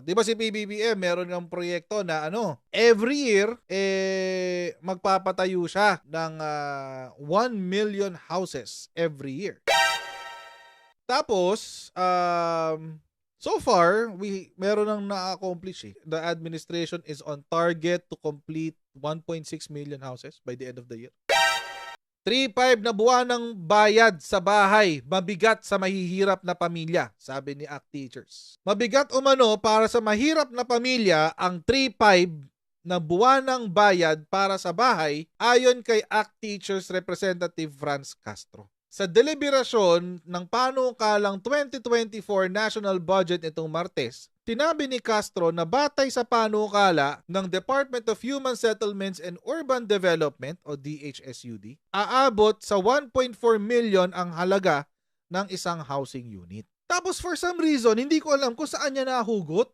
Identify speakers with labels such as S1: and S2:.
S1: 'Di ba si PBBM meron ngang proyekto na every year magpapatayo siya ng 1 million houses every year. Tapos, so far, meron nang na-accomplish eh. The administration is on target to complete 1.6 million houses by the end of the year. 3.5 na buwan ng bayad sa bahay, mabigat sa mahihirap na pamilya, sabi ni ACT Teachers. Mabigat umano para sa mahirap na pamilya ang 3.5 na buwan ng bayad para sa bahay ayon kay ACT Teachers Representative Franz Castro. Sa deliberasyon ng panukalang 2024 national budget nitong Martes, sinabi ni Castro na batay sa panukala ng Department of Human Settlements and Urban Development o DHSUD, aabot sa 1.4 million ang halaga ng isang housing unit. Tapos for some reason, hindi ko alam kung saan niya nahugot